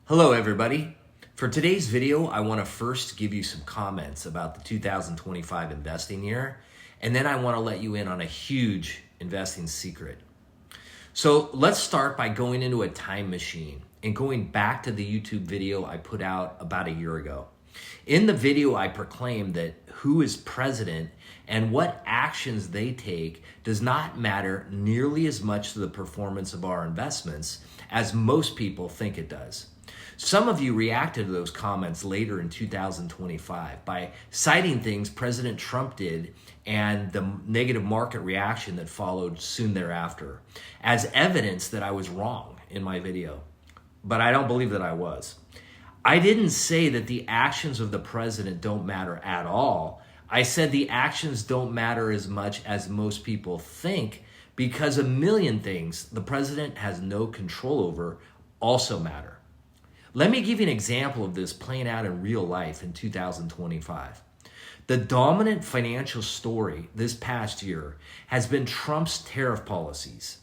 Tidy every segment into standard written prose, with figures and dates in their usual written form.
Hello everybody. For today's video, I want to first give you some comments about the 2025 investing year, and then I want to let you in on a huge investing secret. So let's start by going into a time machine and going back to the YouTube video I put out about a year ago. In the video, I proclaimed that who is president and what actions they take does not matter nearly as much to the performance of our investments as most people think it does. Some of you reacted to those comments later in 2025 by citing things President Trump did and the negative market reaction that followed soon thereafter as evidence that I was wrong in my video. But I don't believe that I was. I didn't say that the actions of the president don't matter at all. I said the actions don't matter as much as most people think because a million things the president has no control over also matter. Let me give you an example of this playing out in real life in 2025. The dominant financial story this past year has been Trump's tariff policies.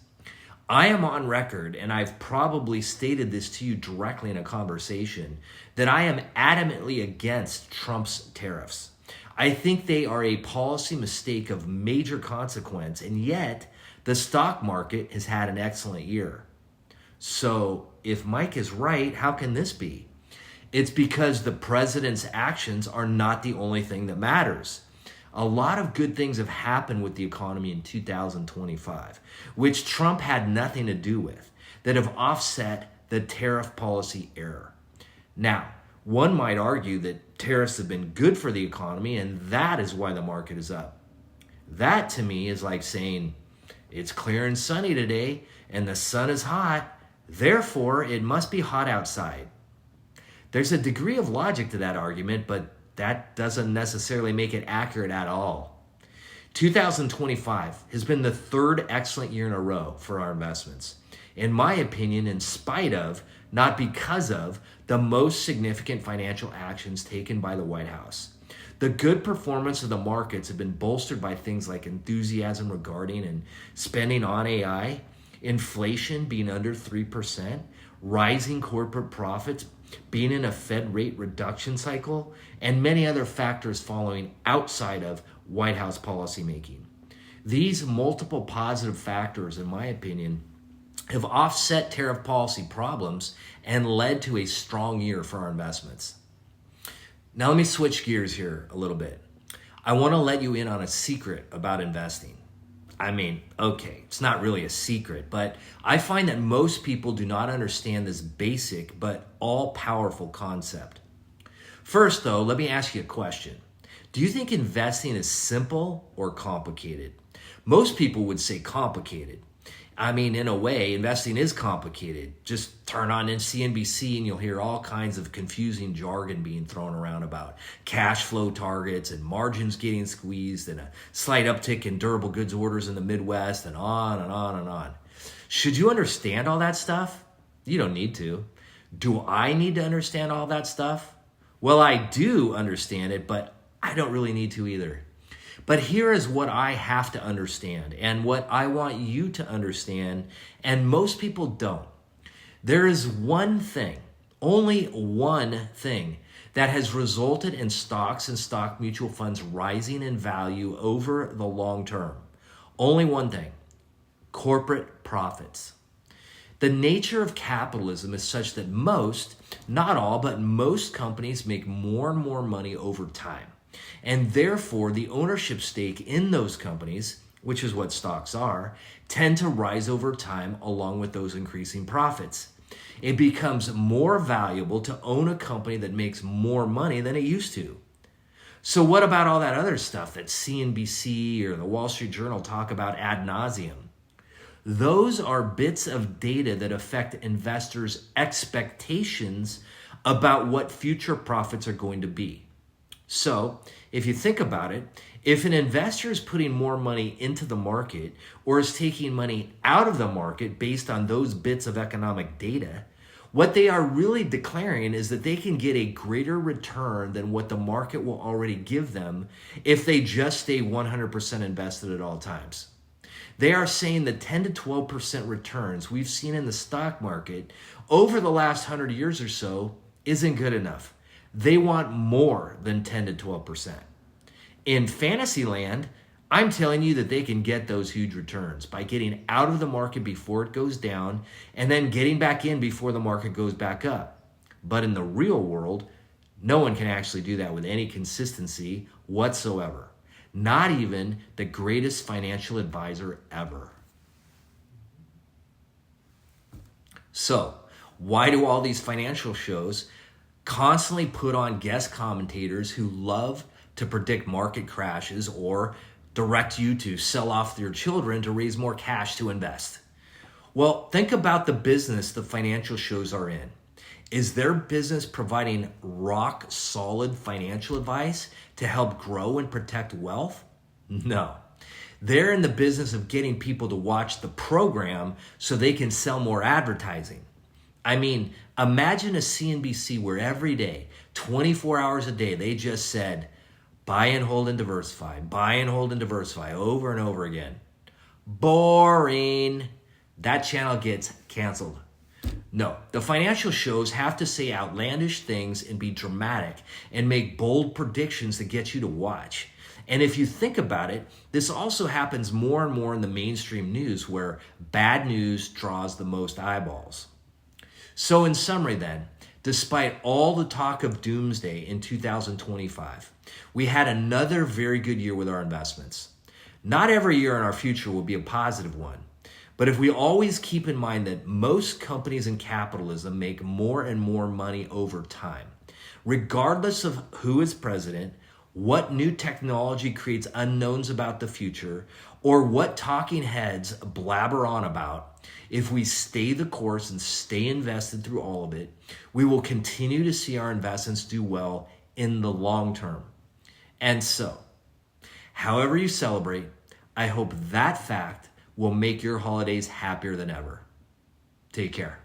I am on record, and I've probably stated this to you directly in a conversation, that I am adamantly against Trump's tariffs. I think they are a policy mistake of major consequence, and yet the stock market has had an excellent year. So if Mike is right, how can this be? It's because the president's actions are not the only thing that matters. A lot of good things have happened with the economy in 2025, which Trump had nothing to do with, that have offset the tariff policy error. Now, one might argue that tariffs have been good for the economy, and that is why the market is up. That to me is like saying, it's clear and sunny today, and the sun is hot, therefore, it must be hot outside. There's a degree of logic to that argument, but that doesn't necessarily make it accurate at all. 2025 has been the third excellent year in a row for our investments. In my opinion, in spite of, not because of, the most significant financial actions taken by the White House. The good performance of the markets have been bolstered by things like enthusiasm regarding and spending on AI, inflation being under 3%, rising corporate profits, being in a Fed rate reduction cycle, and many other factors following outside of White House policymaking. These multiple positive factors, in my opinion, have offset tariff policy problems and led to a strong year for our investments. Now let me switch gears here a little bit. I want to let you in on a secret about investing. Okay, it's not really a secret, but I find that most people do not understand this basic but all-powerful concept. First, though, let me ask you a question. Do you think investing is simple or complicated? Most people would say complicated. In a way, investing is complicated. Just turn on CNBC and you'll hear all kinds of confusing jargon being thrown around about cash flow targets and margins getting squeezed and a slight uptick in durable goods orders in the Midwest and on and on and on. Should you understand all that stuff? You don't need to. Do I need to understand all that stuff? Well, I do understand it, but I don't really need to either. But here is what I have to understand and what I want you to understand, and most people don't. There is one thing, only one thing, that has resulted in stocks and stock mutual funds rising in value over the long term. Only one thing: corporate profits. The nature of capitalism is such that most, not all, but most companies make more and more money over time. And therefore, the ownership stake in those companies, which is what stocks are, tend to rise over time along with those increasing profits. It becomes more valuable to own a company that makes more money than it used to. So what about all that other stuff that CNBC or the Wall Street Journal talk about ad nauseum? Those are bits of data that affect investors' expectations about what future profits are going to be. So, if you think about it, if an investor is putting more money into the market or is taking money out of the market based on those bits of economic data, what they are really declaring is that they can get a greater return than what the market will already give them if they just stay 100% invested at all times. They are saying the 10 to 12% returns we've seen in the stock market over the last 100 years or so isn't good enough. They want more than 10 to 12%. In fantasy land, I'm telling you that they can get those huge returns by getting out of the market before it goes down and then getting back in before the market goes back up. But in the real world, no one can actually do that with any consistency whatsoever. Not even the greatest financial advisor ever. So, why do all these financial shows constantly put on guest commentators who love to predict market crashes or direct you to sell off your children to raise more cash to invest? Well, think about the business the financial shows are in. Is their business providing rock solid financial advice to help grow and protect wealth? No. They're in the business of getting people to watch the program so they can sell more advertising. I mean, imagine a CNBC where every day, 24 hours a day, they just said, buy and hold and diversify, buy and hold and diversify over and over again. Boring. That channel gets canceled. No, the financial shows have to say outlandish things and be dramatic and make bold predictions to get you to watch. And if you think about it, this also happens more and more in the mainstream news where bad news draws the most eyeballs. So in summary then, despite all the talk of doomsday in 2025, we had another very good year with our investments. Not every year in our future will be a positive one. But if we always keep in mind that most companies in capitalism make more and more money over time, regardless of who is president, what new technology creates unknowns about the future, or what talking heads blabber on about, if we stay the course and stay invested through all of it, we will continue to see our investments do well in the long term. And so, however you celebrate, I hope that fact will make your holidays happier than ever. Take care.